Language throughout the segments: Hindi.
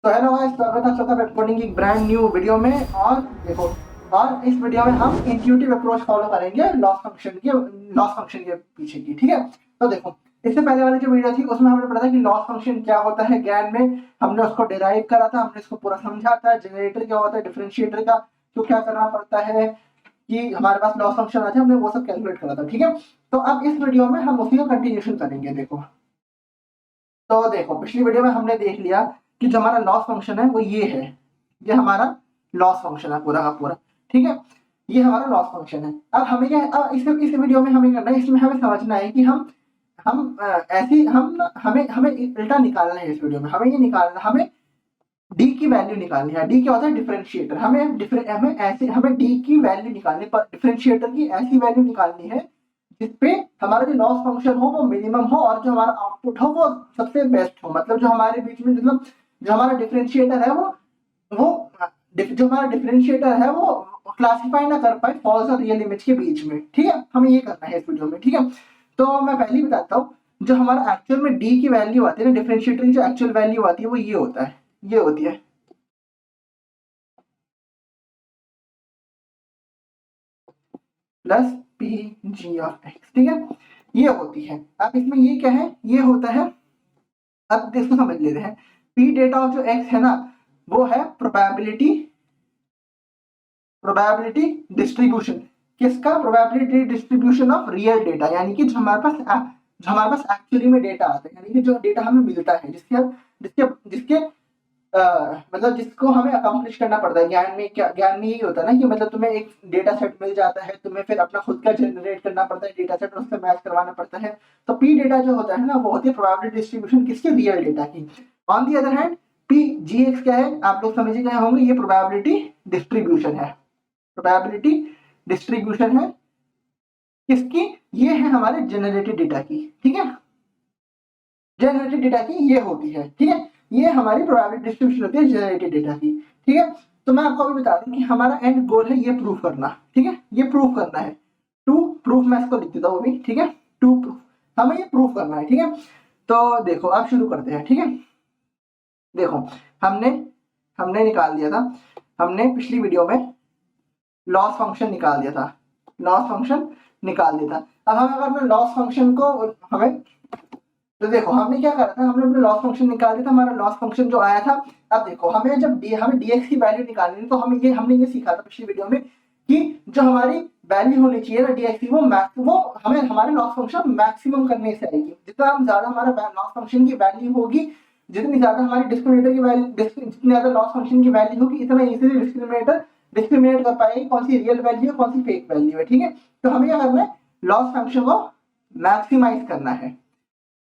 तो हेलो गाइस, स्वागत है सबका कोडिंग की ब्रांड न्यू वीडियो में। और देखो, और इस वीडियो में हम इंट्यूटिव अप्रोच फॉलो करेंगे लॉस फंक्शन के पीछे की। ठीक है, तो देखो, इससे पहले वाली जो वीडियो थी उसमें हमने पढ़ा था कि लॉस फंक्शन क्या होता है। ज्ञान में हमने उसको डिराइव करा था, हमने इसको पूरा समझा था। जनरेटर क्या होता है, डिफरेंशिएटर का तो क्या करना पड़ता है कि हमारे पास लॉस फंक्शन आता है, हमने वो सब कैलकुलेट करा था। ठीक है, तो अब इस वीडियो में हम उसी का कंटिन्यूशन करेंगे। देखो, तो देखो, पिछली वीडियो में हमने देख लिया कि जो हमारा लॉस फंक्शन है वो ये है। ये हमारा लॉस फंक्शन है पूरा का पूरा। ठीक है, ये हमारा लॉस फंक्शन है। अब हमें क्या, अब इस वीडियो में हमें करना है, इसमें हमें समझना है कि हम ऐसी हम हमें हमें उल्टा निकालना है। इस वीडियो में हमें ये निकालना, हमें डी की वैल्यू निकालनी है। डी क्या होता है, डिफरेंशिएटर। हमें डी की वैल्यू निकालनी, पर डिफरेंशिएटर की ऐसी वैल्यू निकालनी है जिसपे हमारा जो लॉस फंक्शन हो वो मिनिमम हो और जो हमारा आउटपुट हो वो सबसे बेस्ट हो। मतलब जो हमारे बीच में, मतलब जो हमारा डिफरेंशिएटर है वो जो हमारा डिफरेंशिएटर है वो क्लासिफाई ना कर पाए फॉल्स और रियल इमेज के बीच में। ठीक है, हमें ये करना है इस वीडियो में। ठीक है, तो मैं पहले ही बताता हूँ, जो हमारा एक्चुअल में डी की वैल्यू आती है ना, डिफरेंशिएटर की जो एक्चुअल वैल्यू आती है वो ये होता है, ये होती है plus P G of x. ठीक है, ये होती है। अब इसमें ये क्या है, ये होता है, अब इसको समझ लेते हैं। पी डेटा ऑफ जो एक्स है ना, वो है प्रोबेबिलिटी प्रोबेबिलिटी डिस्ट्रीब्यूशन। किसका, probability distribution of real data, यानी कि जो हमारे पास एक्चुअली में डेटा आता है, यानी कि जो डेटा हमें मिलता है, जिसके जिसके जिसके मतलब जिसको हमें अकम्प्लिश करना पड़ता है। ज्ञान में क्या, ज्ञान में यही होता है ना कि मतलब तुम्हें एक डेटा सेट मिल जाता है, तुम्हें फिर अपना खुद का जनरेट करना पड़ता है डेटा सेट, उससे मैच करवाना पड़ता है। तो पी डेटा जो होता है ना, वो होती है प्रोबेबिलिटी डिस्ट्रीब्यूशन किसके, रियल डेटा की। On the other hand P G x क्या है, आप लोग समझ गए होंगे, ये प्रोबेबिलिटी डिस्ट्रीब्यूशन है। प्रोबेबिलिटी डिस्ट्रीब्यूशन है किसकी, ये है हमारे जनरेटेड डेटा की। ठीक है, जनरेटेड डेटा की ये होती है। ठीक है, ये हमारी प्रोबेबिलिटी डिस्ट्रीब्यूशन होती है जनरेटेड डेटा की। ठीक है, तो मैं आपको अभी बता दूं कि हमारा एंड गोल है ये प्रूफ करना। ठीक है, ये प्रूफ करना है। टू प्रूफ, मैं इसको लिख देता हूँ अभी। ठीक है, टू प्रूफ, हमें ये प्रूफ करना है। ठीक है, तो देखो अब शुरू करते हैं। ठीक है, देखो, हमने हमने निकाल दिया था, हमने पिछली वीडियो में लॉस फंक्शन निकाल दिया था, लॉस फंक्शन निकाल दिया था। अब हम अगर अपने लॉस फंक्शन को, हमें, तो देखो हमने क्या करा था, हमने अपने लॉस फंक्शन निकाल दिया था। हमारा लॉस फंक्शन जो आया था, अब देखो हमें जब हमें dx की वैल्यू निकालनी है, तो हमने ये सीखा था पिछली वीडियो में कि जो हमारी वैल्यू होनी चाहिए ना dx की, वो हमें हमारे लॉस फंक्शन मैक्सिमम करने से आएगी। जितना हम ज्यादा हमारा लॉस फंक्शन की वैल्यू होगी, जितनी ज्यादा हमारी डिस्क्रिमिनेटर की वैल्यू, जितनी ज्यादा लॉस फंक्शन की वैल्यू होगी, इतना इजीली डिस्क्रिमिनेट कर पाएगी कौन सी रियल वैल्यू है, कौन सी फेक वैल्यू है। ठीक है, तो हमें क्या करना है, लॉस फंक्शन को मैक्सिमाइज करना है,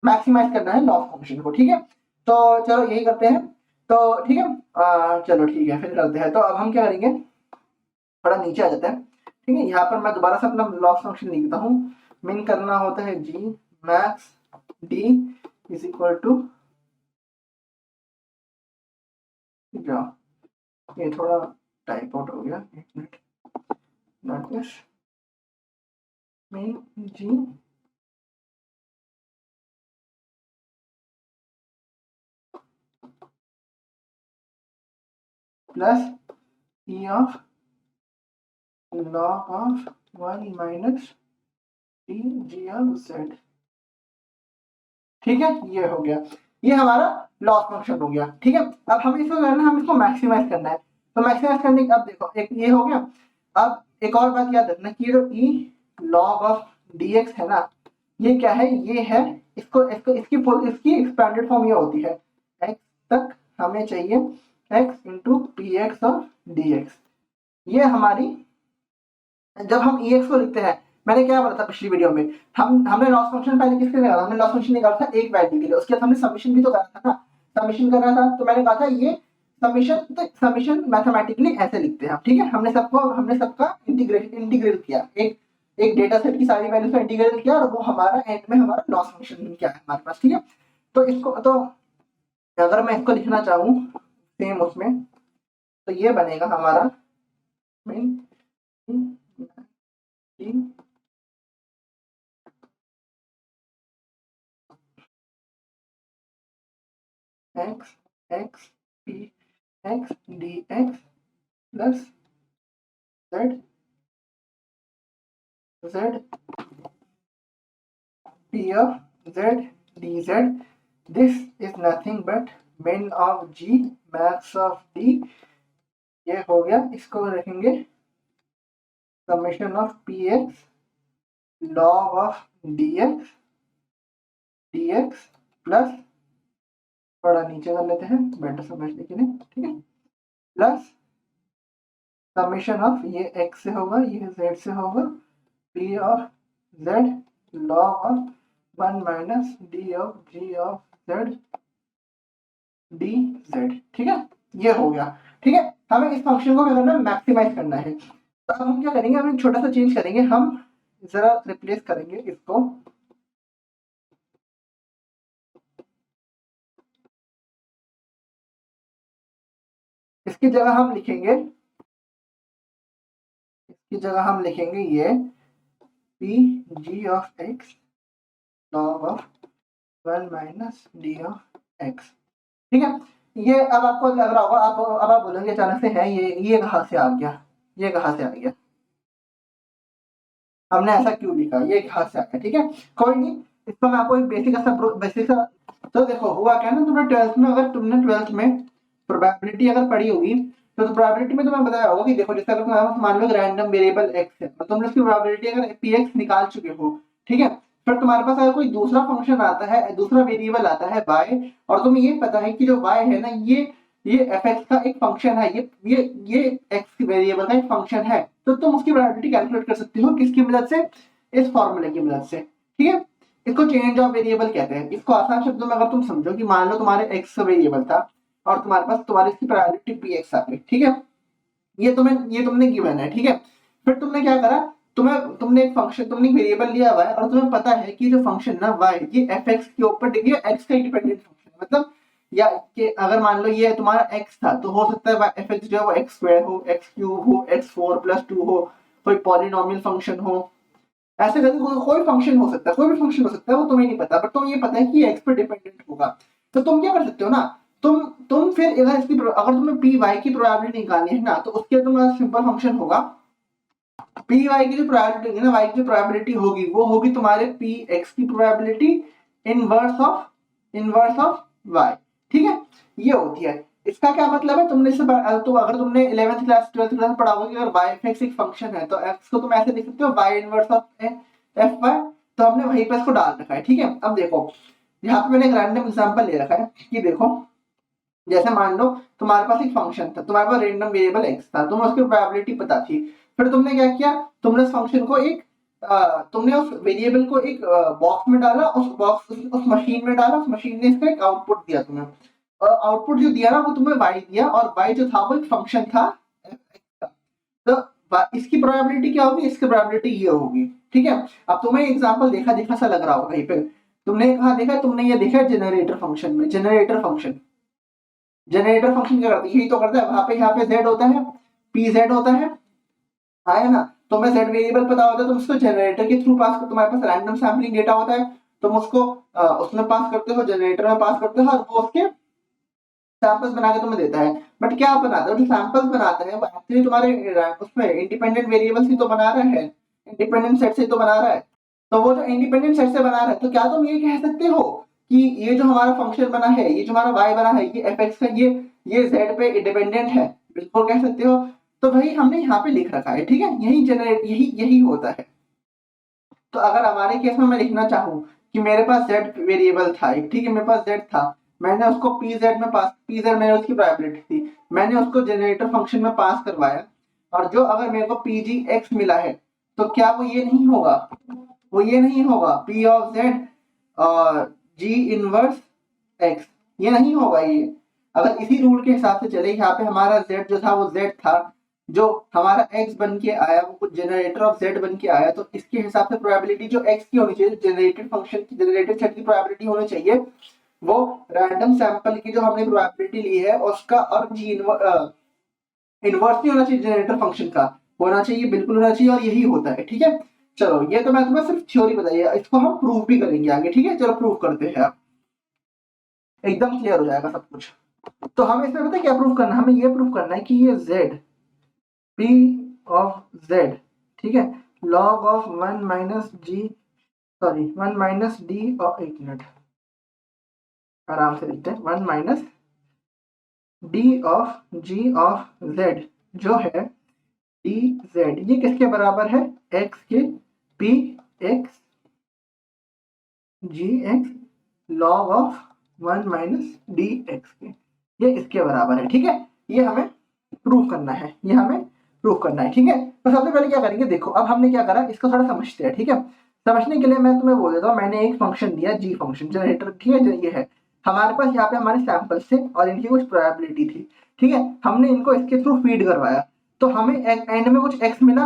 मैक्सिमाइज करना है लॉस फंक्शन को। ठीक है, तो चलो यही करते हैं। तो ठीक है, चलो ठीक है, फिर करते हैं। तो अब हम क्या करेंगे, थोड़ा नीचे आ जाते हैं। ठीक है, यहाँ पर मैं दोबारा से अपना लॉस फंक्शन लिखता हूँ। मिन करना होता है G max D is equal to, ये थोड़ा टाइप आउट हो गया, एक minute, not this, min G plus E of log of 1 minus D G of Z. ठीक है, ये हो गया, ये हमारा लॉस फंक्शन हो गया। ठीक है, अब हमें इसको करना है, हम इसको मैक्सिमाइज करना है। तो मैक्सिमाइज करने के, अब देखो, एक ये हो गया। अब एक और बात याद रखना कि जो ई लॉग ऑफ dx है ना, ये क्या है, ये है, इसको इसको इसकी एक्सपेंडेड फॉर्म ये होती है, x तक हमें चाहिए x इंटू पी एक्स और डी एक्स। ये हमारी, जब हम ex को लिखते हैं, मैंने क्या बोला था पिछली वीडियो में, हमने लॉस फंक्शन पहले किसके लिए निकाला, हमने लॉस फंक्शन निकाला था एक वैल्यू के लिए, उसके बाद हमने समेशन भी तो करा था ना, समेशन कर रहा था। तो मैंने कहा था ये समेशन, तो समेशन मैथमेटिकली ऐसे लिखते हैं। ठीक है, हमने सबका इंटीग्रेट किया, एक एक डेटा सेट की सारी वैल्यूज को इंटीग्रेट किया, और वो हमारा एंड में हमारा लॉस फंक्शन क्या है हमारे पास। ठीक है, तो इसको, तो अगर मैं इसको लिखना चाहूँ सेम उसमें, तो ये बनेगा हमारा main x x p x d x plus z z p of z d z, this is nothing but min of G max of D. ये हो गया, इसको रखेंगे summation of p x log of d x plus, थोड़ा नीचे कर लेते हैं बेटर समझने के लिए, ठीक है, प्लस समेशन ऑफ ये x से होगा, ये z से होगा, p of z log of 1 minus d of g of z D z, ठीक है, ये हो गया। ठीक है, हमें इस फंक्शन को क्या करना है, मैक्सिमाइज करना है। तो अब हम क्या करेंगे, हम एक छोटा सा चेंज करेंगे, हम जरा रिप्लेस करेंगे इसको, इसकी जगह हम लिखेंगे, इसकी जगह हम लिखेंगे ये P G of x log of 1 minus D of x, ठीक है। ये अब आपको लग रहा होगा, अब आप बोलेंगे अचानक से है ये कहाँ से आ गया, ये कहाँ से आ गया, हमने ऐसा क्यों लिखा, ये कहाँ से आ गया, ठीक है, कोई नहीं, इसको मैं आपको एक बेसिक सा तो देखो हुआ क्या ना, तुमने 12th में, अगर तुमने 12th में प्रोबेबिलिटी अगर पढ़ी होगी तो प्रोबेबिलिटी में तुम्हें बताया होगा कि देखो जैसे अगर तुम्हारे मान लो रैंडम वेरिएबल x है और तुमने उसकी प्रोबेबिलिटी अगर px निकाल चुके हो, ठीक है, फिर तुम्हारे पास अगर कोई दूसरा फंक्शन आता है, दूसरा वेरिएबल आता है y, और तुम्हें ये पता है कि जो y है ना, ये fx का एक फंक्शन है, ये x वेरिएबल का एक फंक्शन है, तो तुम उसकी प्रोबेबिलिटी कैलकुलेट कर सकते हो किसकी मदद से, इस फॉर्मूले की मदद से, ठीक है। इसको चेंज ऑफ वेरिएबल कहते हैं। इसको आसान शब्दों में अगर तुम समझो कि मान लो तुम्हारे x वेरिएबल था और तुम्हारे पास तुम्हारी इसकी प्रोबेबिलिटी px आ गई, ठीक है, ये तुमने गिवन है, ठीक है, फिर तुमने क्या करा, तुमने एक फंक्शन, तुमने एक वेरिएबल लिया हुआ है और तुम्हें पता है कि जो फंक्शन ना y, ये fx के ऊपर ये x का इंडिपेंडेंट फंक्शन है, मतलब या कि अगर मान लो ये तुम्हारा x था तो हो सकता है fx जो है वो x स्क्वायर हो, x क्यूब हो, x4 + 2 हो, कोई पॉलिनोमियल फंक्शन हो, ऐसे करके कोई फंक्शन हो सकता है, कोई भी फंक्शन हो सकता है, वो तुम्हें नहीं पता, बट तुम्हें ये पता है कि ये x पर डिपेंडेंट होगा। तो तुम क्या कर सकते हो ना, तुम फिर अगर तुम्हें पी वाई की प्रोबेबिलिटी निकालनी है ना, तो उसके तुम्हारा सिंपल फंक्शन होगा, पी वाई की जो प्रोबेबिलिटी होगी ना, वाई की जो प्रोबेबिलिटी होगी वो होगी तुम्हारे पी एक्स की प्रोबेबिलिटी इनवर्स ऑफ वाई, ठीक है, ये होती है। इसका क्या मतलब है, तुमने तो अगर तुमने 11th क्लास 12th क्लास पढ़ा होगा कि अगर y f एक फंक्शन है तो x को तुम ऐसे लिख सकते हो y inverse of f y, तो हमने वहीं पर इसको डाल रखा है, ठीक है। अब देखो यहाँ पे मैंने एक रैंडम एग्जांपल ले रखा है कि देखो जैसे मान लो तुम्हारे पास एक फंक्शन था, तुम्हारे पास रैंडम वेरिएबल x था, तुम्हें उसकी प्रोबेबिलिटी पता थी, फिर तुमने क्या किया, तुमने उस फंक्शन को तुमने उस वेरिएबल को एक बॉक्स में डाला, उस मशीन में डाला, उस मशीन ने इसका एक आउटपुट दिया तुम्हें, और आउटपुट जो दिया ना वो तुम्हें y दिया, और y जो था वो एक फंक्शन था f का, तो इसकी प्रोबेबिलिटी क्या होगी, इसकी प्रोबेबिलिटी ये होगी, ठीक है। अब तुम्हें एग्जांपल देखा सा लग रहा होगा, कहीं पे तुमने कहा देखा, तुमने ये देखा जनरेटर फंक्शन में, जनरेटर फंक्शन क्या करता है, यही तो करता है, वहां पे यहाँ पे z होता है, pz होता है ना, तुम्हें z वेरिएबल पता होता है, तुम उसको जनरेटर के थ्रू पास, तुम्हारे पास रैंडम सैम्पलिंग डेटा होता है, तुम उसको उसमें पास करते हो, जनरेटर में पास करते हो, और वो उसके सैंपल्स बना के तुम्हें देता है। बट क्या बनाता है, जो सैंपल्स बनाता है वो एक्चुअली तुम्हारे उसमें इंडिपेंडेंट वेरिएबल से तो बना रहा है, इंडिपेंडेंट सेट से तो बना रहा है, तो वो जो इंडिपेंडेंट सेट से बना रहा है, तो क्या तुम ये कह सकते हो कि ये जो हमारा फंक्शन बना है, ये जो हमारा y बना है, ये fx का ये z पे डिपेंडेंट है, बिल्कुल कह सकते हो। तो भाई हमने यहाँ पे लिख रखा है, ठीक है, यही होता है। तो अगर हमारे केस में मैं लिखना चाहूँ कि मेरे पास z वेरिएबल था, ठीक है, मेरे पास z था, मैंने उसको pz मैंने उसकी प्रोबेबिलिटी थी, मैंने उसको जनरेटर फंक्शन में पास करवाया, और जो अगर मेरे को pgx मिला है, तो क्या वो ये नहीं होगा, p ऑफ z और g इनवर्स x, ये नहीं होगा। ये अगर इसी रूल के हिसाब से चले, यहाँ पे हमारा z जो था वो z था, जो हमारा x बन के आया वो कुछ जनरेटर ऑफ z बन के आया, तो इसके हिसाब से प्रोबेबिलिटी जो x की होनी चाहिए, जनरेटेड फंक्शन की, जनरेटेड सेट की प्रोबेबिलिटी होनी चाहिए, वो रैंडम सैंपल की जो हमने प्रोबेबिलिटी ली है उसका, और g इनवर्स नहीं होना चाहिए, जनरेटर फंक्शन का होना चाहिए, बिल्कुल होना चाहिए, और यही होता है, ठीक है। चलो ये तो मैं तुम्हें सिर्फ थ्योरी बताई है, इसको हम प्रूव भी करेंगे आगे, ठीक है, चलो प्रूव करते हैं, आप एकदम क्लियर हो जाएगा सब कुछ। तो हमें इसमें पता है क्या प्रूफ करना है, हमें ये प्रूफ करना है कि ये z p ऑफ z, ठीक है, log of 1 minus G, sorry 1 minus D, और एक मिनट आराम से लिखते हैं, 1 minus D of G of z जो है डी जेड, ये किसके बराबर है, x के p x G x log of 1 minus D x के, ये इसके बराबर है, ठीक है। ये हमें प्रूफ करना है, ये हमें प्रूफ करना है, ठीक है। तो सबसे पहले क्या करेंगे, देखो अब हमने क्या करा, इसको थोड़ा समझते हैं, ठीक है। समझने के लिए मैं तुम्हें बोल देता हूँ, मैंने एक फंक्शन दिया जी फंक्शन जनरेटर, ठीक है, जो ये है हमारे पास, यहाँ पे हमारे सैंपल्स थे और इनकी कुछ प्रोबेबिलिटी थी, ठीक है। हमने इनको इसके थ्रू फीड करवाया, तो हमें एंड में कुछ एक्स मिला।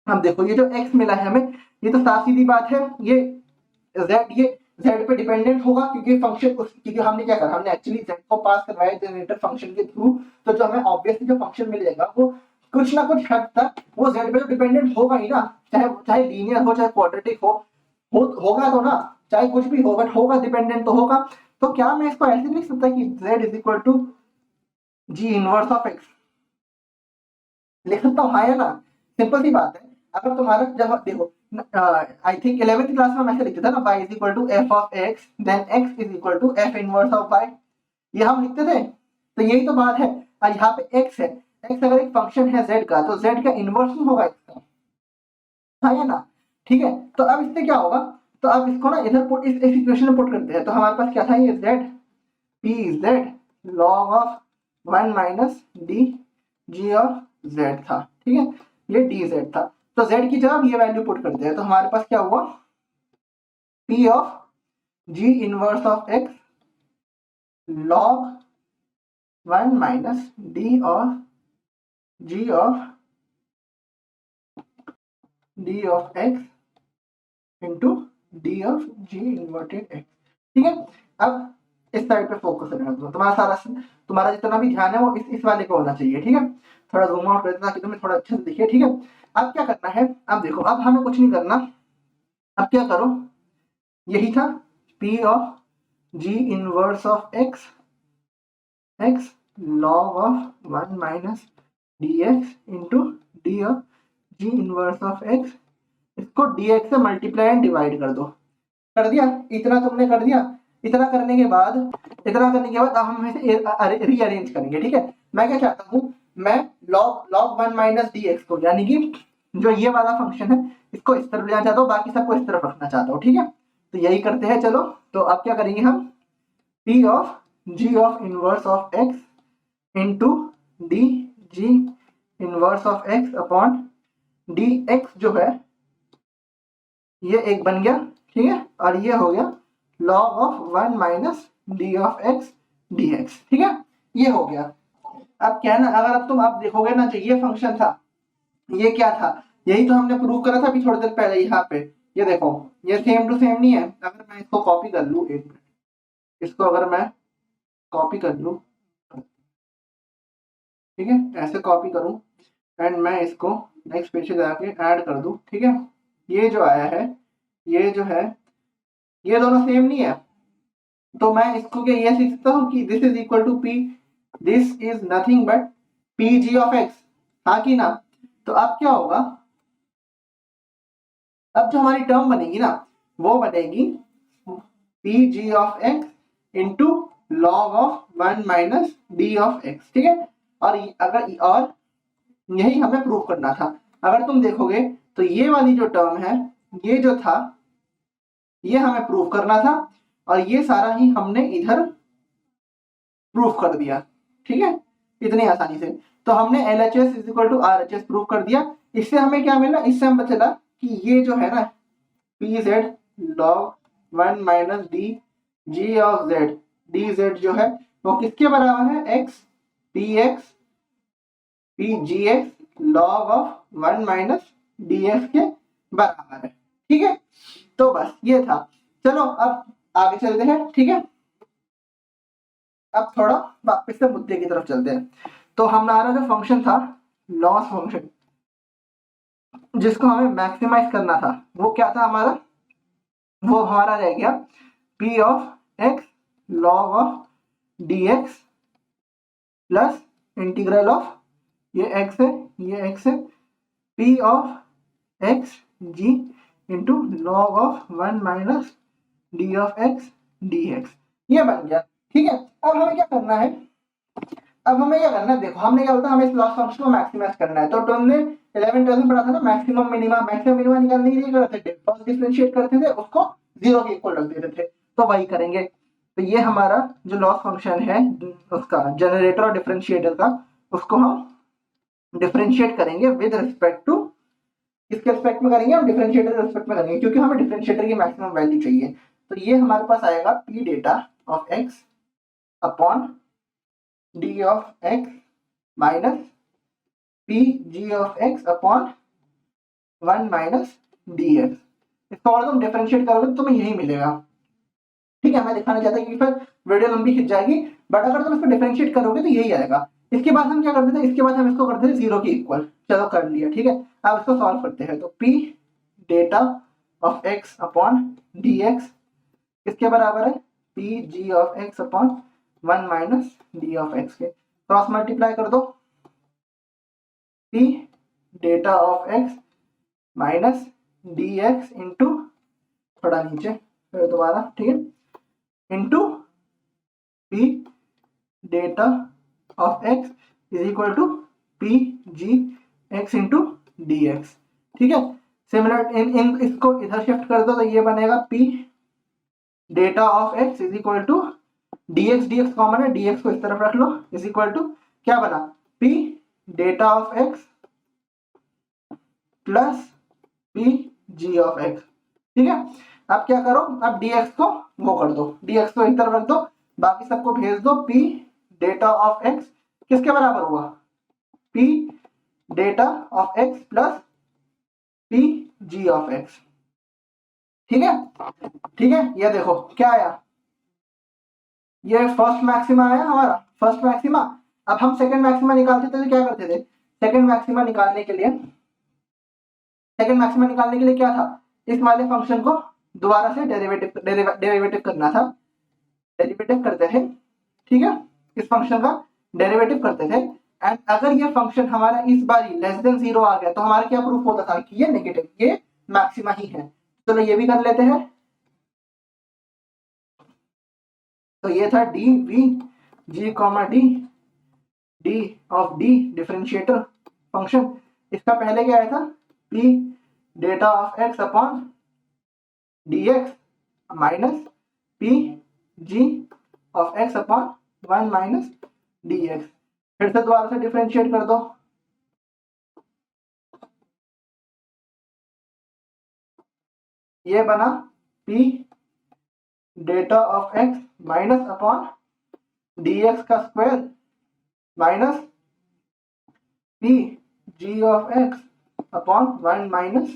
अब देखो ये जो एक्स मिला है हमें, ये तो साफ सीधी बात है, ये z, ये z पे डिपेंडेंट होगा क्योंकि फंक्शन, क्योंकि हमने क्या करा, हमने एक्चुअली z को पास करवाया जनरेटर फंक्शन के थ्रू, तो जो हमें ऑब्वियसली जो फंक्शन मिलेगा वो कुछ ना कुछ हद तक वो z पे तो डिपेंडेंट होगा ही ना, चाहे चाहे लीनियर हो चाहे क्वाड्रेटिक होगा तो ना, चाहे कुछ भी हो बट होगा, डिपेंडेंट तो होगा। तो क्या मैं इसको ऐसे लिख सकता कि z is equal to G inverse of x, लिख सकता हूँ, हाँ या ना, सिंपल सी बात है। अगर तुम्हारा जब देखो आई थिंक 11th क्लास में हम ऐसे लिखते थे ना, y is equal to F of x then x is equal to F inverse of y, ये हम लिखते थे, तो यही तो बात है। और यहाँ पे x है, x अगर एक फंक्शन है z का, तो z का इनवर्स नहीं होगा x का, हाँ या ना, ठीक है। तो अब इससे क्या होगा, तो अब इसको ना इधर पुट, इस इक्वेशन में पुट करते हैं, तो हमारे पास क्या था, ये z p z log of 1 minus D G of z था, ठीक है, ये dz था। तो z की जगह ये वैल्यू पुट करते हैं, तो हमारे पास क्या हुआ, p of g inverse of x log 1 minus d of g of d of x into d of g inverted x, ठीक है। अब इस साइड पे फोकस करना, तुम्हारा सारा, तुम्हारा जितना भी ध्यान है वो इस वाले पे होना चाहिए, ठीक है। थोड़ा जूम आउट कर देना ताकि तुम्हें थोड़ा अच्छे से दिखे, ठीक है। अब क्या करना है, अब देखो, अब हमें कुछ नहीं करना, अब क्या करो, यही था p of g inverse of x x log of 1 minus dx into d of g inverse of x, इसको dx से मल्टीप्लाई एंड डिवाइड कर दो, कर दिया, इतना तुमने कर दिया। इतना करने के बाद अब हम इसे रीअरेंज करेंगे, ठीक है। मैं क्या चाहता हूँ, मैं log 1 माइनस dx को, यानी कि जो ये वाला फंक्शन है इसको इस तरफ ले जाना चाहता हूँ, बाकी सबको इस तरफ रखना चाहता हूँ, ठीक है। तो यही करते हैं, चलो। तो अब क्या करेंगे हम, p of g of inverse of x into D G inverse of x upon dx जो है ये एक बन गया, ठीक है, और ये हो गया log of 1 minus D of x dx, ठीक है, ये हो गया। अब क्या है ना, अगर अब तुम आप देखोगे ना, जो ये फंक्शन था ये क्या था, यही तो हमने प्रूव करा था अभी थोड़ी देर पहले, यहाँ पे ये देखो, ये सेम टू सेम नहीं है। अगर मैं इसको कॉपी कर लूँ, एक मिनट, इसको अगर मैं कॉपी कर लूँ, ठीक है, ऐसे कॉपी करूँ एंड मैं इसको नेक्स्ट पेज पे जाके ऐड कर दूँ, ठीक है, ये जो आया है, ये जो है, ये दोनों सेम नहीं है, तो मैं इसको क्या ये सीख सकता हूँ कि this is equal to P, this is nothing but P G of x, हाँ कि ना। तो अब क्या होगा, अब जो हमारी टर्म बनेगी ना, वो बनेगी P G of x into log of 1 minus D of x, ठीक है। और यही हमें प्रूव करना था। अगर तुम देखोगे तो ये वाली जो टर्म है, ये जो था, ये हमें प्रूव करना था, और ये सारा ही हमने इधर प्रूफ कर दिया, ठीक है, इतनी आसानी से। तो हमने LHS is equal to RHS prove कर दिया। इससे हमें क्या मिला, इससे हमें चला कि ये जो है ना PZ log 1 minus D G of z dz जो है वो किसके बराबर है, x px pgx log of 1 minus dx के बराबर है, ठीक है। तो बस ये था, चलो अब आगे चलते हैं, ठीक है। अब थोड़ा वापस से मुद्दे की तरफ चलते हैं। तो हमारा जो फंक्शन था लॉस फंक्शन, जिसको हमें मैक्सिमाइज करना था, वो क्या था हमारा, वो हमारा रह गया p of x log of dx plus integral of ये x है, ये x है, p of x g into log of 1 minus D of x dx। ये बन गया। ठीक है, अब हमें क्या करना है, देखो हमने क्या बोला था, हमें इस लॉस फंक्शन को मैक्सिमाइज करना है। तो तुमने 11 12 में पढ़ा था ना, मैक्सिमम मिनिमा निकालने के लिए करते थे, फर्स्ट डिफरेंशिएट करते थे, उसको 0 के इक्वल रख देते थे। तो वही करेंगे। तो ये हमारा जो लॉस फंक्शन है उसका जनरेटर और डिफरेंशिएटर का, उसको हम डिफरेंशिएट करेंगे विद रिस्पेक्ट टू, किसके रिस्पेक्ट में करेंगे, हम डिफरेंशिएटर के रिस्पेक्ट में करेंगे, क्योंकि हमें डिफरेंशिएटर की मैक्सिमम वैल्यू चाहिए। तो ये हमारे पास आएगा p data of x upon d of x minus p g of x upon 1 minus dx। इसको और तुम डिफरेंशिएट करोगे तो तुम्हें यही मिलेगा। ठीक है, मैं दिखाना चाहता कि फिर वीडियो लंबी खिंच जाएगी, बट अगर तुम इसको डिफरेंशिएट करोगे तो यही आएगा। इसके बाद हम क्या करते थे, इसके बाद हम इसको करते थे 0 के इक्वल। चलो कर लिया। ठीक है, अब इसको सॉल्व करते हैं। तो p data of x upon dx किसके बराबर है, p g of x upon 1 minus d of x के। क्रॉस मल्टीप्लाई कर दो, p data of x minus dx into, थोड़ा नीचे फिर दोबारा, ठीक है, into p data of x is equal to p g x into dx। ठीक है, सिमिलर इन इसको इधर शिफ्ट कर दो तो ये बनेगा p data of x is equal to dx common है, dx को इस तरफ रख लो, इज इक्वल टू क्या बना, p data of x plus p g of x। ठीक है, अब क्या करो, अब dx को वो कर दो, dx को एक तरफ रख दो, बाकी सबको भेज दो। p डेटा ऑफ x किसके बराबर हुआ, p data of x plus p g of x। ठीक है, ठीक है, ये देखो क्या आया, ये फर्स्ट मैक्सिमा आया हमारा, फर्स्ट मैक्सिमा। अब हम सेकंड मैक्सिमा निकालते थे तो क्या करते थे, सेकंड मैक्सिमा निकालने के लिए क्या था, इस वाले फंक्शन को दोबारा से डेरिवेटिव करना था, डेरिवेटिव करते थे। ठीक है, इस फंक्शन का डेरिवेटिव करते थे, एंड अगर ये फंक्शन हमारा इस बार लेस देन 0 आ गया तो हमारा क्या प्रूफ होता था कि ये नेगेटिव, ये मैक्सिमा ही है। चलो ये भी कर लेते हैं। तो ये था D we ji comma D, D of D differentiator function. इसका पहले क्या आया था, p data of x upon dx minus p g of x upon 1 minus dx। फिर से दोबारा से डिफरेंशिएट कर दो, ये बना p data of x minus upon dx का square minus p g of x upon 1 minus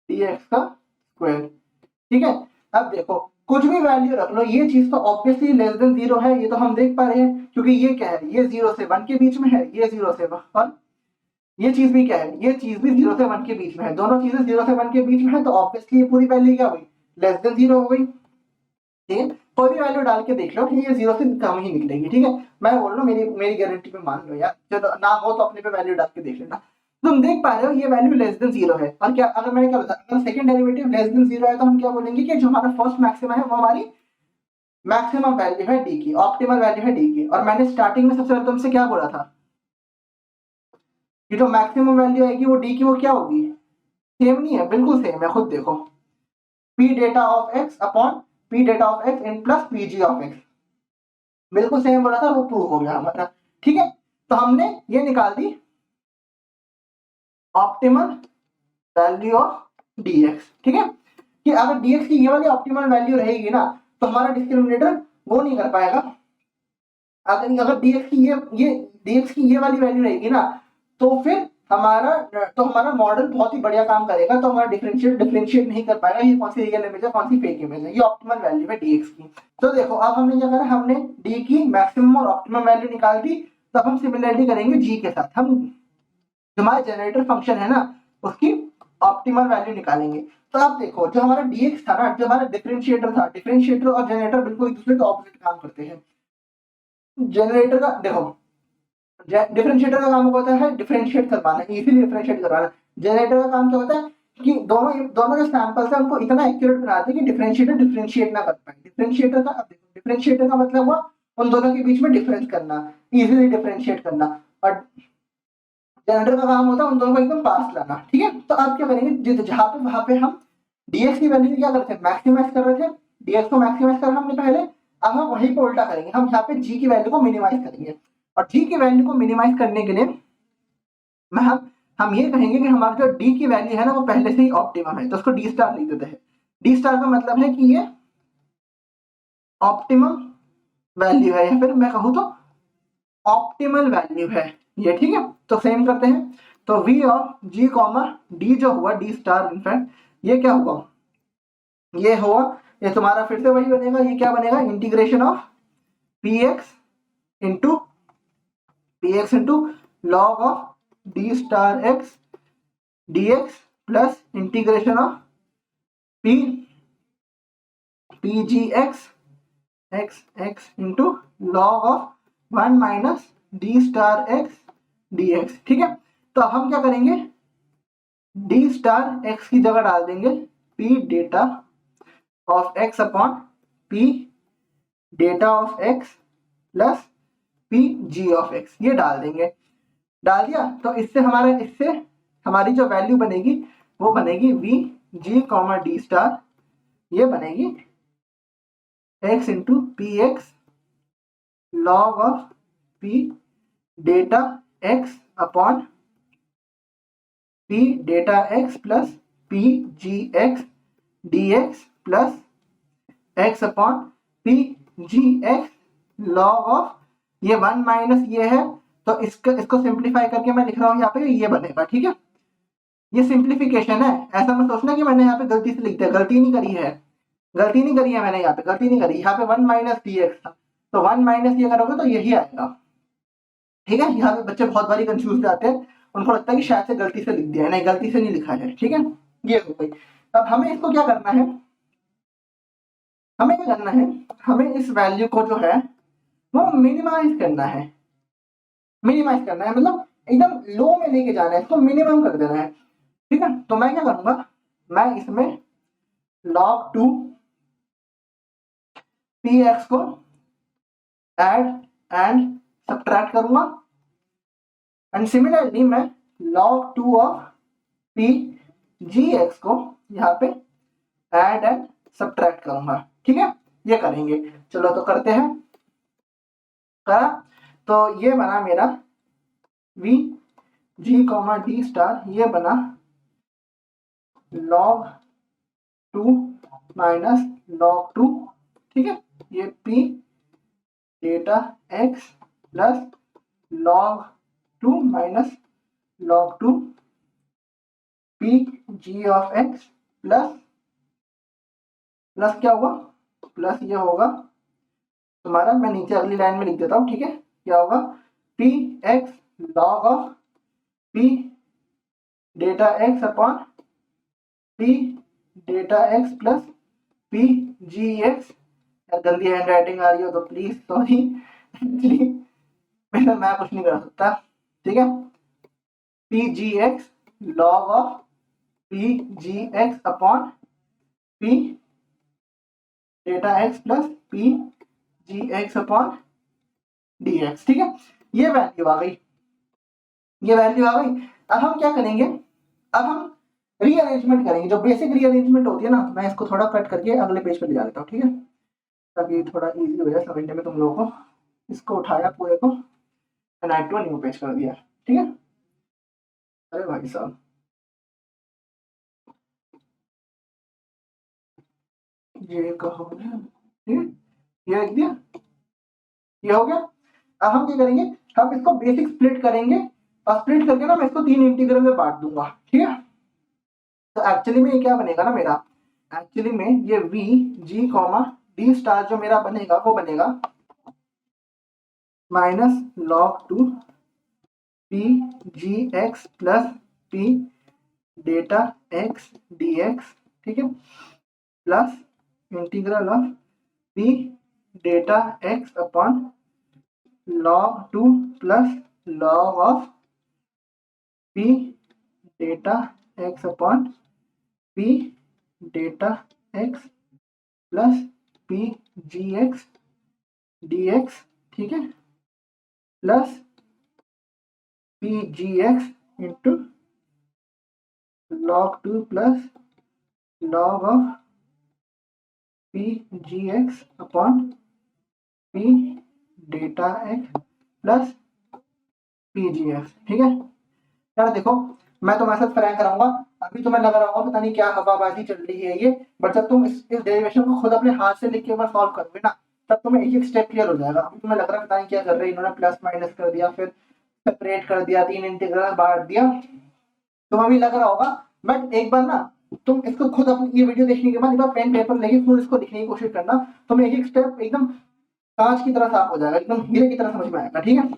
dx का स्क्वायर। ठीक है, अब देखो कुछ भी वैल्यू रख लो, ये चीज तो ऑब्वियसली लेस देन 0 है, ये तो हम देख पा रहे हैं, क्योंकि ये क्या है, ये 0 से 1 के बीच में है, ये 0 से 1, और ये चीज भी क्या है, ये चीज भी 0 से 1 के बीच में है, दोनों चीजें 0 से 1 के बीच में है, तो ऑब्वियसली ये पूरी वैल्यू क्या हुई, लेस देन 0 हो गई। ठीक है, कोई भी वैल्यू डाल के देख लो, ये 0 से कम ही निकलेगी। ठीक है, मैं बोल रहा हूँ, मेरी गारंटी पे मान लो यार, चलो ना हो तो अपने पे वैल्यू डाल के देख लेना। तुम देख पा रहे हो ये वैल्यू लेस देन 0 है, और क्या अगर मैंने क्या बताया, अगर सेकंड डेरिवेटिव लेस देन 0 है तो हम क्या बोलेंगे कि जो हमारा फर्स्ट मैक्सिमा है वो हमारी मैक्सिमम वैल्यू है डी की, ऑप्टिमल वैल्यू है डी की। और मैंने स्टार्टिंग में सबसे पहले तुमसे क्या बोला था कि जो मैक्सिमम वैल्यू आएगी वो डी की वो क्या होगी, सेम नहीं है, बिल्कुल सेम है, खुद देखो, p data of x upon p data of x in plus pg of x, बिल्कुल सेम बोला था, वो प्रूव हो गया हमारा। ठीक है, तो हमने ये निकाल दी ऑप्टिमल वैल्यू ऑफ dx। ठीक है, कि अगर dx की ये वाली ऑप्टिमल वैल्यू रहेगी ना तो हमारा डिस्क्रिमिनेटर वो नहीं कर पाएगा। अगर dx की ये वाली वैल्यू रहेगी ना तो फिर हमारा मॉडल बहुत ही बढ़िया काम करेगा, तो हमारा डिफरेंशिएट नहीं कर पाएगा ये कौन सी रियल इमेज है कौन सी फेक इमेज है, ये ऑप्टिमल वैल्यू है dx की। तो देखो अब हमने क्या करा, हमने d की मैक्सिमम और ऑप्टिमम वैल्यू निकाल दी। तब हम सिमिलरिटी करेंगे g के साथ, हम जो हमारा जनरेटर फंक्शन है ना उसकी ऑप्टिमल वैल्यू निकालेंगे। तो आप देखो जो हमारा dx था ना, जो हमारा डिफरेंशिएटर था, डिफरेंशिएटर और जनरेटर बिल्कुल एक दूसरे के ऑपोजिट काम करते हैं। जनरेटर का देखो डिफरेंशिएटर का काम होता है डिफरेंशिएट करवाना, इजीली डिफरेंशिएट करवाना। जनरेटर का काम क्या होता है कि दोनों दोनों जो सैंपल्स है उनको इतना एक्यूरेट बनाते हैं कि डिफरेंशिएटर डिफरेंशिएट ना कर पाए। डिफरेंशिएटर का मतलब हुआ उन दोनों के बीच में डिफरेंस करना, इजीली डिफरेंशिएट करना। और जनरेटर का काम होता है उन दोनों को एकदम पास लाना। ठीक है, तो आप क्या करेंगे, जहां पे वहां पे हम dx की वैल्यू क्या करते थे, मैक्सिमाइज कर रहे थे, dx को मैक्सिमाइज करा हमने पहले। अब हम वहीं पे उल्टा करेंगे, हम यहाँ पे g की वैल्यू को मिनिमाइज करेंगे। और g की वैल्यू को मिनिमाइज करने के लिए मैं हम ये कहेंगे कि हमारा जो d की वैल्यू है ना वो पहले से ही ऑप्टिमम है, तो उसको d स्टार लिख देते हैं। d स्टार का मतलब है कि ये ऑप्टिमम वैल्यू है, या फिर मैं कहूँ तो ऑप्टिमल वैल्यू है ये। ठीक है, तो सेम करते हैं। तो v of g comma d जो हुआ d स्टार, इनफैक्ट ये क्या हुआ, ये हुआ, ये तुम्हारा फिर से वही बनेगा, ये क्या बनेगा, integration of px into log of d star x dx plus integration of pgx x into log of 1 minus d star x dx। ठीक है, तो अब हम क्या करेंगे, d स्टार x की जगह डाल देंगे p data of x upon p data of x plus p g of x, ये डाल देंगे। डाल दिया, तो इससे हमारी जो वैल्यू बनेगी वो बनेगी v g comma d star, ये बनेगी x into P x log of p data x upon p data x plus p g x dx plus x upon p g x log of ये 1 माइनस ये है, तो इसको सिंप्लीफाई करके मैं लिख रहा हूँ यहाँ पे, ये बनेगा। ठीक है, ये सिंप्लीफिकेशन है, ऐसा मत सोचना कि मैंने यहाँ पे गलती से लिख दिया, गलती नहीं करी है मैंने यहाँ पे, गलती नहीं करी। यहाँ पे 1 माइनस डी एक्स था, तो 1 माइनस ये करोगे तो यही आएगा। ठीक है, यहाँ पे बच्चे बहुत बारी कंफ्यूज जाते हैं, उनको लगता है कि शायद से गलती से लिख दिया है, नहीं गलती से नहीं लिखा है। ठीक है, ये हो गई। अब हमें इसको क्या करना है, हमें इस वैल्यू को जो है वो मिनिमाइज करना है। मतलब एकदम लो में लेके जाना है, इसको मिनिमम कर देना है। ठीक है, तो मैं क्या करूंगा, मैं इसमें log 2 px को ऐड एंड सब्ट्रैक्ट करूंगा, एंड सिमिलरली मैं log 2 ऑफ p gx को यहाँ पे ऐड एंड सब्ट्रैक्ट करूंगा। ठीक है, ये करेंगे, चलो तो करते हैं। करा, तो ये बना मेरा v g comma d star, ये बना log 2 माइनस log 2। ठीक है, ये p data x plus log 2 minus log 2 p g of x plus क्या होगा, प्लस ये होगा तुम्हारा, मैं नीचे अगली लाइन में लिख देता हूँ। ठीक है, क्या होगा, p x log of p data x upon p data x plus p g x। गंदी हैंड राइटिंग आ रही हो तो प्लीज सॉरी, एक्चुअली मैं कुछ नहीं कर सकता। ठीक है, P G x log of P G x upon P data x plus P G x upon D x. ठीक है, ये वैल्यू आ गई, अब हम क्या करेंगे, अब हम रीअरेंजमेंट करेंगे, जो बेसिक रीअरेंजमेंट होती है ना, मैं इसको थोड़ा कट करके अगले पेज पे ले जा देता हूँ। ठीक है, ताकि थोड़ा इजी हो जाए समझने में तुम लोगों को। इसको उठाया पूरे को, एनआई टू न्यू पेज कर दिया। ठीक है, अरे भाई साहब, ये कहो, ठीक है, ये लिख दिया, ये हो गया। अब हम क्या करेंगे, हम इसको बेसिक स्प्लिट करेंगे, और स्प्लिट करके ना मैं इसको 3 इंटीग्रल में बांट दूंगा। ठीक है, तो एक्चुअली में ये क्या बनेगा ना मेरा, एक्चुअली में ये v g comma d star जो मेरा बनेगा वो बनेगा minus log 2 p g x plus p data x dx। ठीक है, plus integral of p data x upon log 2 plus log of p data x upon p data x plus p gx dx, ठीक है, plus p gx into log 2 plus log of p gx upon p data x plus p gx, ठीक है। यार देखो, मैं तुम्हारे साथ फ्रैंक कराऊंगा, अभी तुम्हें लग रहा होगा पता नहीं क्या हवाबाजी चल रही है ये, बट जब तुम इस डेरिवेशन को खुद अपने हाथ से लिख के एक बार सॉल्व करोगे ना, तब तुम्हें एक एक स्टेप क्लियर हो जाएगा। अभी तुम्हें लग रहा है पता नहीं क्या कर रहे हैं, इन्होंने प्लस माइनस कर दिया, फिर सेपरेट कर दिया, 3 इंटीग्रल बांट दिया, तुम्हें भी लग रहा होगा। बट एक बार ना तुम इसको खुद अपनी ये वीडियो देखने के बाद एक बार पेन पेपर लेके खुद इसको लिखने की कोशिश करना, तुम्हें एक एक स्टेप एकदम कांच की तरह साफ हो जाएगा, एकदम हीरे की तरह समझ में आएगा, ठीक है।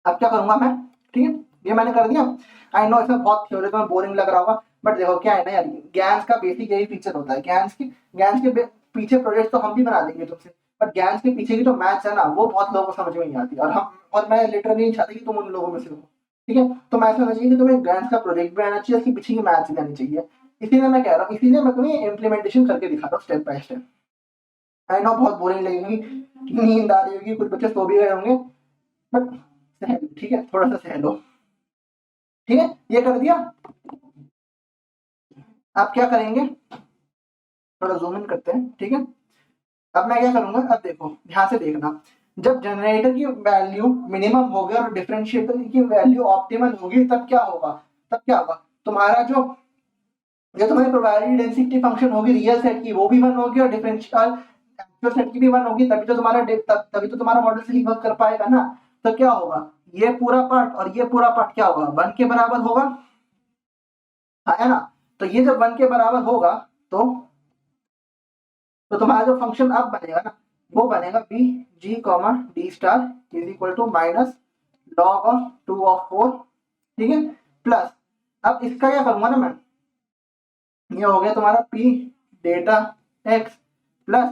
अब क्या करूंगा मैं, ठीक है, ये मैंने कर दिया। आई नो इसमें बहुत थ्योरी तो बोरिंग लग रहा होगा, बट देखो क्या है ना यार, गैंस का बेसिक यही फीचर होता है। गैंस के पीछे प्रोजेक्ट तो हम भी बना देंगे तुमसे, बट गैंस के पीछे की जो मैथ्स है ना, वो बहुत लोगों को समझ में नहीं आती, और मैं लिटरली नहीं चाहती कि तुम उन लोगों में से हो, ठीक है। तो मैं ऐसा होना चाहिए कि तुम्हें गैंस का प्रोजेक्ट भी आना चाहिए, उसके पीछे की मैथ्स भी आनी चाहिए। इसीलिए मैं कह रहा हूँ, इसीलिए मैं तुम्हें इम्प्लीमेंटेशन करके दिखा रहा हूँ step by step. I know बहुत बोरिंग लगेगी, नींद आ रही होगी, कुछ बच्चे सो भी गए होंगे, बट सहल, ठीक है, थोड़ा सा सहलो, ठीक है। ये कर दिया। आप क्या करेंगे, थोड़ा जूम इन करते हैं, ठीक है। अब मैं क्या करूंगा, अब देखो ध्यान से देखना, जब जनरेटर की वैल्यू मिनिमम होगी और डिफरेंशिएटर की वैल्यू ऑप्टिमल होगी, तब क्या होगा, तुम्हारा जो तुम्हारी प्रोबेबिलिटी डेंसिटी फंक्शन होगी रियल सेट की, वो भी 1 होगी, और डिफरेंशियल एक्चुअल सेट की भी 1 होगी, तभी तो तुम्हारा मॉडल सही वर्क कर पाएगा ना। तो क्या होगा, ये पूरा पार्ट और ये पूरा पार्ट क्या होगा, 1 के बराबर होगा, है ना। तो ये जब 1 के बराबर होगा, तो तुम्हारा जो फंक्शन अब बनेगा ना, वो बनेगा B G comma D star is equal to minus log of 2 of 4, ठीक है, प्लस अब इसका क्या करूंगा ना मैं, ये हो गया तुम्हारा p data x plus,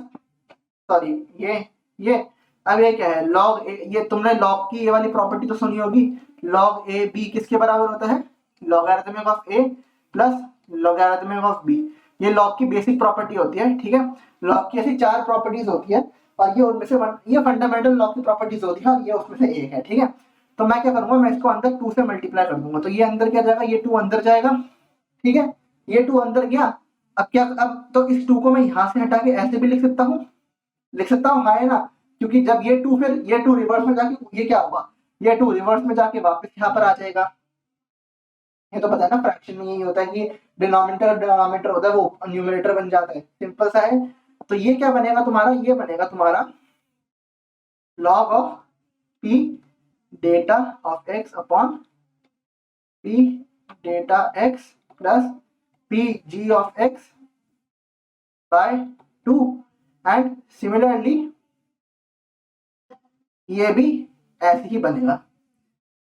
sorry ये अब ये क्या है, लॉग ये तुमने लॉग की ये वाली प्रॉपर्टी तो सुनी होगी, लॉग ए बी किसके बराबर होता है, logarithmic of A plus logarithmic of B. ये लॉग की बेसिक प्रॉपर्टी होती है, ठीक है। लॉग की ऐसी 4 प्रॉपर्टीज होती है, और ये उनमें से ये फंडामेंटल लॉग की प्रॉपर्टीज होती है, और ये उसमें से एक है, ठीक है। तो मैं क्या करूंगा, मैं इसको अंदर 2 से मल्टीप्लाई कर दूंगा, तो ये अंदर क्या जाएगा, ये 2 अंदर जाएगा, ठीक है, ये 2 अंदर गया। अब तो इस 2 को मैं यहां से हटा के ऐसे भी लिख सकता हूँ, हाँ है ना, क्योंकि जब ये 2 फिर ये 2 रिवर्स में जाके ये क्या होगा, ये 2 रिवर्स में जाके वापस यहाँ पर आ जाएगा। ये तो पता है ना, फ्रैक्शन में यही होता है कि डिनोमिनेटर होता है, वो न्यूमरेटर बन जाता है, सिंपल सा है। तो ये क्या बनेगा तुम्हारा, ये बनेगा तुम्हारा log of p data of x upon p data x plus p g of x by 2, and similarly ये भी ऐसे ही बनेगा।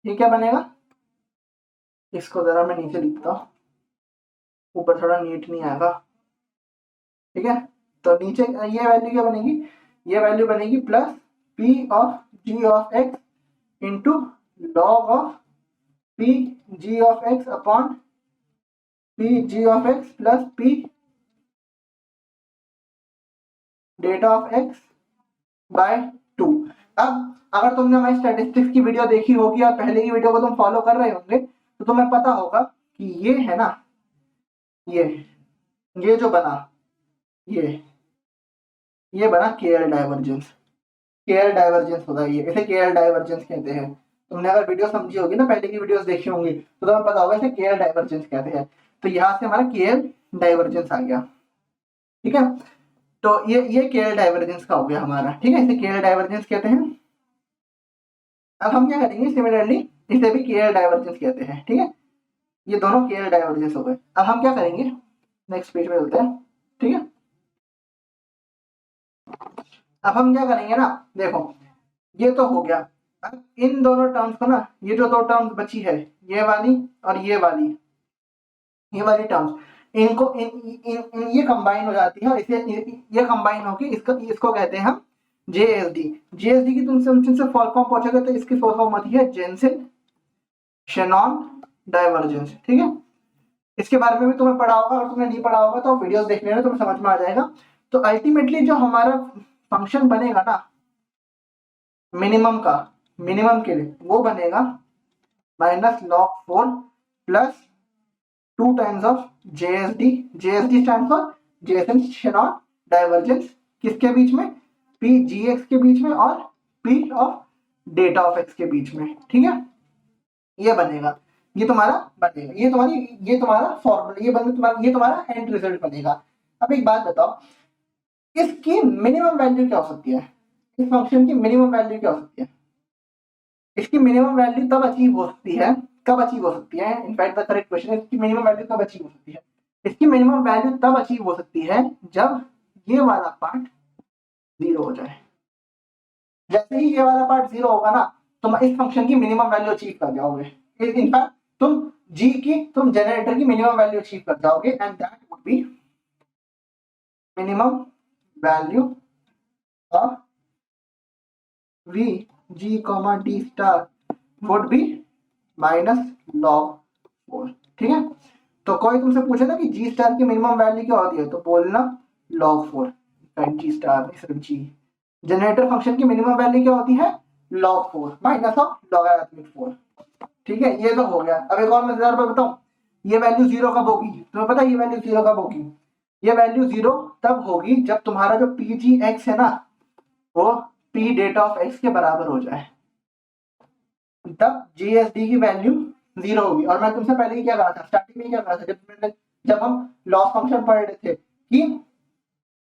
ये क्या बनेगा, इसको जरा मैं नीचे लिखता हूँ, ऊपर थोड़ा नीट नहीं आएगा, ठीक है। तो नीचे ये वैल्यू क्या बनेगी, ये वैल्यू बनेगी plus p of g of x into log of p g of x upon p g of x plus p data of x by 2। अब अगर तुमने हमारी स्टैटिस्टिक्स की वीडियो देखी होगी, या पहले की वीडियो को तुम फॉलो कर रहे होंगे, तो तुम्हें पता होगा कि ये है ना, ये जो बना, ये बना केएल डाइवर्जेंस होता है, ये इसे केएल डाइवर्जेंस कहते हैं। तुमने अगर वीडियो समझी होगी ना, पहले की वीडियोस देखी होंगी, तो तुम्हें पता होगा इसे केएल डाइवर्जेंस कहते हैं। तो यहाँ से हमारा केएल डाइवर्जेंस आ गया, ठीक है। तो ये केएल डाइवर्जेंस का हो गया हमारा, ठीक है, इसे केएल डाइवर्जेंस कहते हैं। अब हम क्या करेंगे, सिमिलरली इसे भी केएल डाइवर्जेंस कहते हैं, ठीक है। ये दोनों केएल डाइवर्जेंस हो गए। अब हम क्या करेंगे, नेक्स्ट पेज पे चलते हैं, ठीक है। अब हम क्या करेंगे ना, देखो ये तो हो गया। अब इन दोनों टर्म्स को ना, ये जो 2 टर्म्स बची है, ये वाली और ये वाली टर्म्स, इनको ये कंबाइन हो जाती है, और इसे ये कंबाइन होके इसको कहते हैं हम JSD, JSD की तुमसे फुल फॉर्म पूछेगा तो इसकी फुल फॉर्म आती है जेंसेन शेनॉन डाइवर्जेंस, ठीक है। इसके बारे में भी तुम्हें पढ़ा होगा, अगर तुमने नहीं पढ़ा होगा तो वीडियोस देख लेना, तुम्हें समझ में आ जाएगा। तो अल्टीमेटली जो हमारा फंक्शन बनेगा ना मिनिमम का, मिनिमम के लिए वो बनेगा -log4 plus 2 times of JSD, JSD stand for Jason Shannon divergence, किसके बीच में, PGX के बीच में और P of data of x के बीच में, ठीक है। ये बनेगा, ये तुम्हारा बनेगा, ये तुम्हारा फॉर्मूला, ये तुम्हारा एंड रिजल्ट बनेगा। अब एक बात बताओ, इसकी मिनिमम वैल्यू क्या हो सकती है, इस फंक्शन की मिनिमम वैल्यू क्या हो सकती है। इसकी मिनिमम वैल्यू तब अचीव हो सकती है, कब अचीव हो सकती है, इनफैक्ट द करेक्ट क्वेश्चन है इसकी मिनिमम वैल्यू कब अचीव हो सकती है। इसकी मिनिमम वैल्यू तब अचीव हो सकती है जब ये वाला पार्ट 0 हो जाए। जैसे ही ये वाला पार्ट 0 होगा ना, तुम इस फंक्शन की मिनिमम वैल्यू अचीव कर जाओगे। इनफैक्ट तुम जनरेटर की मिनिमम वैल्यू अचीव कर जाओगे, and that would be minimum value of v g d star would be -log4, ठीक है। तो कोई तुमसे पूछे ना कि g स्टार की मिनिमम वैल्यू क्या होती है, तो बोलना log4, g स्टार सिर्फ g। जनरेटर फंक्शन की मिनिमम वैल्यू क्या होती है, log4 माइनस ऑफ लॉगरिथमिक 4, ठीक है। ये तो हो गया। अब एक और मजेदार बात बताऊं, ये वैल्यू 0 कब होगी, तुम्हें पता है ये वैल्यू 0 कब होगी, ये वैल्यू 0 तब होगी जब तुम्हारा जो PGX है ना वो P डेटा ऑफ x के बराबर हो जाए, तब JSD की वैल्यू 0 होगी। और मैं तुमसे पहले ही क्या कहा था, स्टार्टिंग में क्या कहा था, जब हम लॉस फंक्शन पढ़ रहे थे कि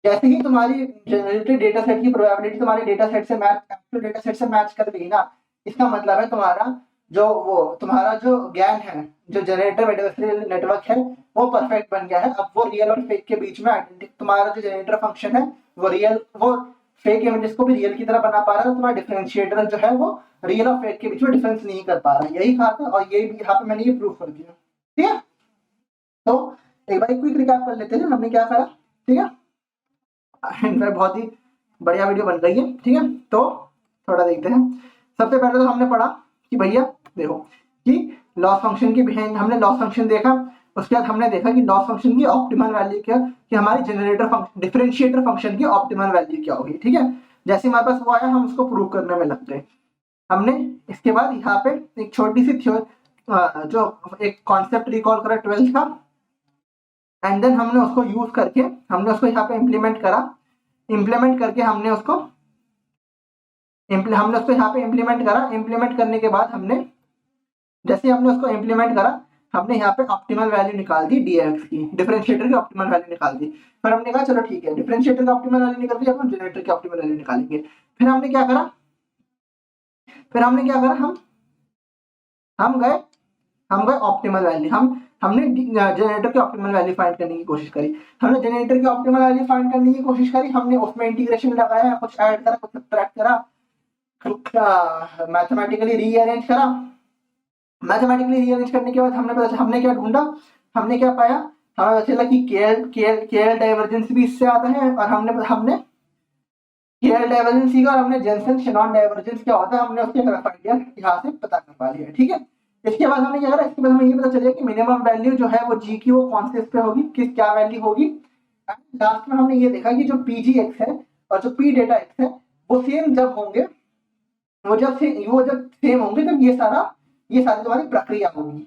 जैसे ही तुम्हारी जनरेटेड डेटा सेट की प्रोबेबिलिटी तुम्हारे डेटा सेट से मैच, एक्चुअल डेटा सेट से मैच कर गई ना, इसका मतलब है तुम्हारा जो ज्ञान है, जो जनरेटर एडवर्सरी नेटवर्क है वो परफेक्ट बन गया है। अब वो रियल और फेक के बीच में तुम्हारा जो जनरेटर फंक्शन है वो फेक इमेजेस को भी रियल की तरह बना पा रहा है, तुम्हारा डिफरेंशिएटर जो है वो रियल और फेक के बीच में डिफरेंस नहीं कर पा रहा है। यही कहा था और ये भी यहाँ पे मैंने ये प्रूफ कर दिया, ठीक है। तो एक बार क्विक रिकैप कर लेते हैं हमने क्या करा, ठीक है। इनफैक्ट बहुत ही बढ़िया वीडियो बन रही है, ठीक है। तो थोड़ा देखते हैं। सबसे पहले तो हमने पढ़ा कि भैया देखो कि लॉस फंक्शन की हमने लॉस फंक्शन देखा, उसके बाद हमने देखा कि लॉस फंक्शन की ऑप्टिमल वैल्यू क्या, कि हमारी जनरेटर फंक्शन डिफरेंशिएटर फंक्शन की ऑप्टिमल वैल्यू क्या होगी, ठीक है। जैसे हमारे पास वो आया हम उसको प्रूव करने में लग गए। हमने इसके बाद यहाँ पे एक छोटी सी जो एक कॉन्सेप्ट रिकॉल करा 12th का, एंड देन हमने उसको यूज करके हमने उसको यहाँ पे इम्प्लीमेंट करके हमने उसको यहाँ पे इम्प्लीमेंट करा। इम्प्लीमेंट करने के बाद हमने जैसे हमने उसको इम्प्लीमेंट करा, हमने यहाँ पे ऑप्टिमल वैल्यू निकाल दी dx की, डिफरेंशिएटर की ऑप्टिमल वैल्यू निकाल दी। फिर हमने कहा चलो ठीक है, डिफरेंशिएटर की ऑप्टिमल वैल्यू निकल गई, अब हम जनरेटर की ऑप्टिमल वैल्यू निकालेंगे। फिर हमने क्या करा, हम गए ऑप्टिमल वैल्यू, हमने जनरेटर की ऑप्टिमल वैल्यू फाइंड करने की कोशिश करी। हमने जनरेटर की ऑप्टिमल वैल्यू फाइंड करने की कोशिश करी, हमने उसमें इंटीग्रेशन लगाया, कुछ ऐड करा, कुछ सब्ट्रैक्ट करा, मैथमेटिकली रीअरेंज करा। मैथमेटिकली रीअरेंज करने के बाद हमने क्या ढूंढा, हमने क्या पाया, हमें पता चला कि केएल डाइवर्जेंस भी इससे आता है, और हमने केएल डाइवर्जेंस सीखा, और हमने जेंसेन शेनॉन डाइवर्जेंस क्या होता है हमने उसके रफ आइडिया यहाँ से पता कर पा लिया, ठीक है। इसके बाद हमने क्या करा, इसके बाद हमें ये पता चलेगा कि मिनिमम वैल्यू जो है वो जी की वो कौन से इस पे होगी, किस क्या वैल्यू होगी। लास्ट में हमने ये देखा कि जो PGX है और जो P डेटा X है वो सेम जब होंगे, वो जब सेम होंगे तब ये सारी तुम्हारी प्रक्रिया होगी,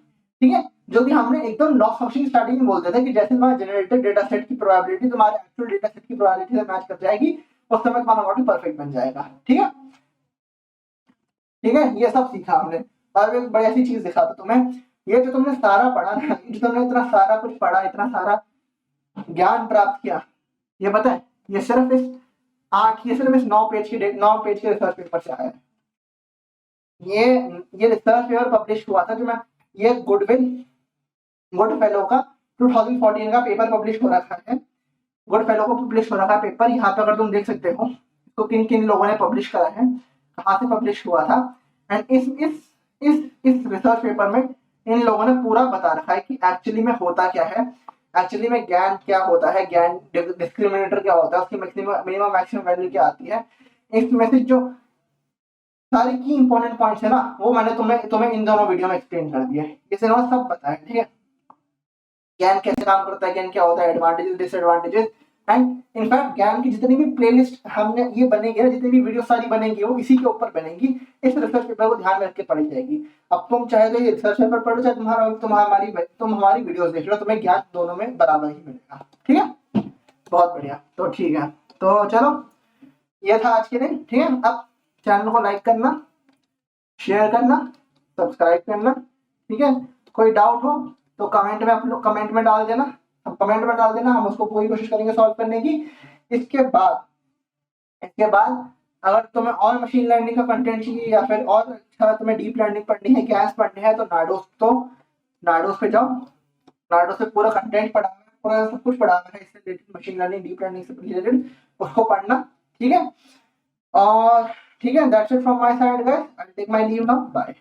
ठीक है। जो कि हमने एकदम लॉस फंक्शन स्टार्टिंग में बोलते थे कि जैसे तुम्हारा जनरेटेड डेटा सेट की प्रोबेबिलिटी तुम्हारे एक्चुअल डेटा सेट की प्रोबेबिलिटी से मैच कर जाएगी, उस समय तुम्हारा मॉडल परफेक्ट बन जाएगा, ठीक है। ये सब सीखा हमने। और एक बड़ी ऐसी चीज दिखा था तुम्हें, ये जो तुमने सारा पढ़ा ना, जो तुमने इतना सारा कुछ पढ़ा, इतना सारा ज्ञान प्राप्त किया, ये पता है ये सिर्फ इस 9 पेज के रिसर्च पेपर से आया है। ये रिसर्च पेपर पब्लिश हुआ था, जो मैं ये गुड फेलो का 2014 का पेपर पब्लिश हो रखा है, गुड फेलो को पब्लिश हो रखा है पेपर। यहाँ पे अगर तुम देख सकते हो तो किन किन लोगों ने पब्लिश करा है, कहाँ से पब्लिश हुआ था, एंड इस रिसर्च पेपर में इन लोगों ने पूरा बता रखा है कि एक्चुअली में होता क्या है, एक्चुअली में ज्ञान क्या होता है, ज्ञान डिस्क्रिमिनेटर क्या होता है, उसकी मिनिमम मैक्सिमम वैल्यू क्या आती है, इसमें से जो सारे की इंपॉर्टेंट पॉइंट्स है ना, वो मैंने तुम्हें इन दोनों वीडियो में एक्सप्लेन कर दिया है, ये सिनेमा सब पता है, ठीक है। ज्ञान कैसे काम करता है, ज्ञान क्या होता है, एडवांटेजेस डिसएडवांटेजेस, एंड इनफैक्ट ज्ञान की जितनी भी प्लेलिस्ट हमने ये बनेगी ना, जितनी भी वीडियो सारी बनेंगी वो इसी के ऊपर बनेगी, इस रिसर्च पेपर को ध्यान में रख के पढ़ी जाएगी। अब तुम चाहे तो ये रिसर्च पेपर पढ़ो, चाहे तुम हमारी वीडियोस देख लो, तुम्हें ज्ञान दोनों में बराबर ही मिलेगा, ठीक है। बहुत बढ़िया, तो ठीक है, तो चलो ये था आज के दिन, ठीक है। अब चैनल को लाइक करना, शेयर करना, सब्सक्राइब करना, ठीक है। कोई डाउट हो तो कमेंट में आप लोग कमेंट में डाल देना, हम उसको पूरी कोशिश करेंगे सॉल्व करने की। इसके बाद अगर तुम्हें और मशीन लर्निंग का कंटेंट चाहिए या फिर और अच्छा तुम्हें डीप लर्निंग पढ़नी है, गैस पढ़नी है, तो नाडोस पे जाओ। नाडोस पे पूरा कंटेंट पढ़ा है, पूरा सब कुछ पढ़ा है इससे related, machine learning deep learning से रिलेटेड, उसको पढ़ना, ठीक है। और ठीक है, that's it from my side guys, I take my leave now, bye.